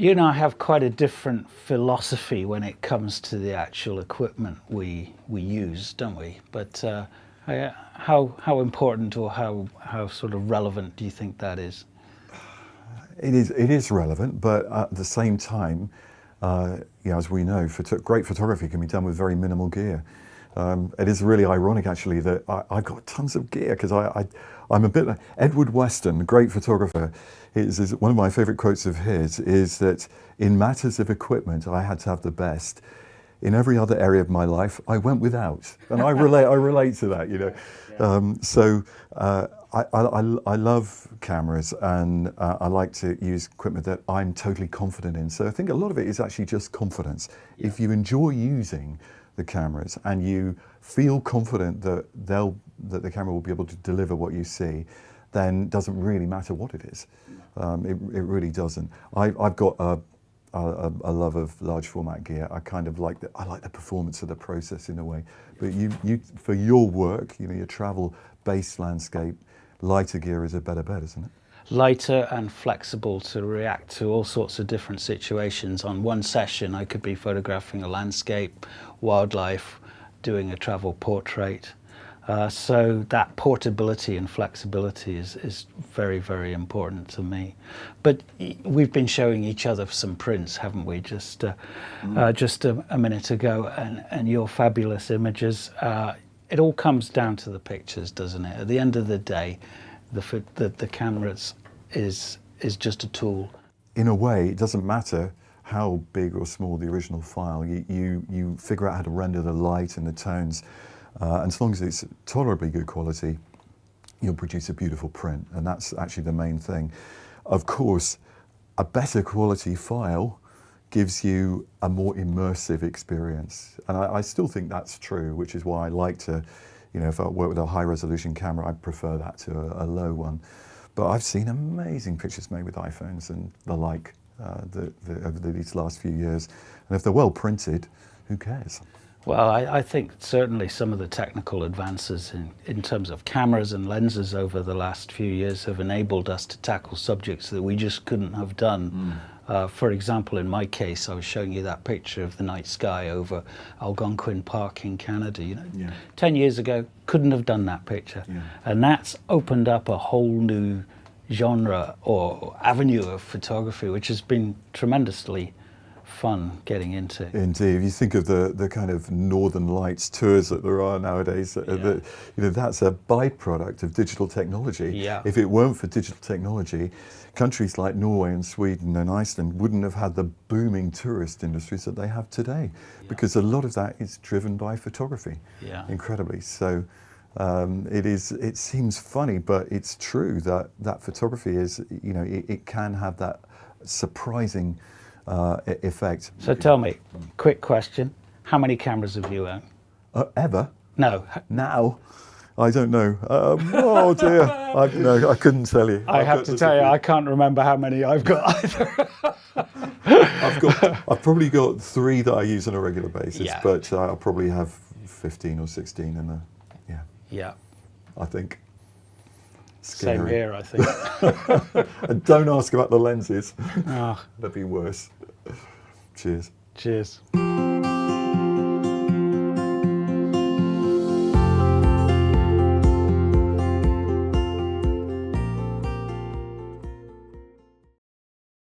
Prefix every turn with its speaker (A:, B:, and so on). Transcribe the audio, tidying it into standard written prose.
A: You and I have quite a different philosophy when it comes to the actual equipment we use, don't we? But how important or how sort of relevant do you think that is?
B: It is relevant, but at the same time, as we know, great photography can be done with very minimal gear. It is really ironic, actually, that I've got tons of gear because I'm a bit like Edward Weston, a great photographer. Is one of my favourite quotes of his is that in matters of equipment, I had to have the best. In every other area of my life, I went without, and I relate to that, I love cameras, and I like to use equipment that I'm totally confident in. So I think a lot of it is actually just confidence. Yeah. If you enjoy using the cameras and you feel confident that the camera will be able to deliver what you see, then it doesn't really matter what it is. It really doesn't. I've got a love of large format gear. I kind of like the performance of the process in a way. But you for your work, your travel based landscape, lighter gear is a better bet, isn't it?
A: Lighter and flexible to react to all sorts of different situations. On one session, I could be photographing a landscape, wildlife, doing a travel portrait. So that portability and flexibility is very, very important to me. But we've been showing each other some prints, haven't we, just a minute ago, and your fabulous images. It all comes down to the pictures, doesn't it? At the end of the day, the camera is just a tool.
B: In a way, it doesn't matter how big or small the original file. You figure out how to render the light and the tones. And as long as it's tolerably good quality, you'll produce a beautiful print, and that's actually the main thing. Of course, a better quality file gives you a more immersive experience, and I still think that's true, which is why I like to, if I work with a high resolution camera, I prefer that to a low one. But I've seen amazing pictures made with iPhones and the like over these last few years, and if they're well printed, who cares?
A: Well, I think certainly some of the technical advances in terms of cameras and lenses over the last few years have enabled us to tackle subjects that we just couldn't have done. For example, in my case, I was showing you that picture of the night sky over Algonquin Park in Canada. 10 years ago, couldn't have done that picture. Yeah. And that's opened up a whole new genre or avenue of photography, which has been tremendously fun getting into.
B: Indeed, if you think of the kind of Northern Lights tours that there are nowadays, that's a byproduct of digital technology.
A: Yeah.
B: If it weren't for digital technology, countries like Norway and Sweden and Iceland wouldn't have had the booming tourist industries that they have today, because a lot of that is driven by photography.
A: Yeah.
B: Incredibly. So it seems funny, but it's true that photography is, it can have that surprising effect.
A: So tell me, quick question, how many cameras have you owned?
B: Ever?
A: No.
B: Now? I don't know. Oh dear, I couldn't tell you.
A: I have to tell you, I can't remember how many I've got either.
B: I've probably got 3 that I use on a regular basis,
A: yeah.
B: But I'll probably have 15 or 16 in there.
A: Yeah.
B: I think. Scary.
A: Same here, I think.
B: And don't ask about the lenses.
A: Oh.
B: That'd be worse. Cheers.
A: Cheers.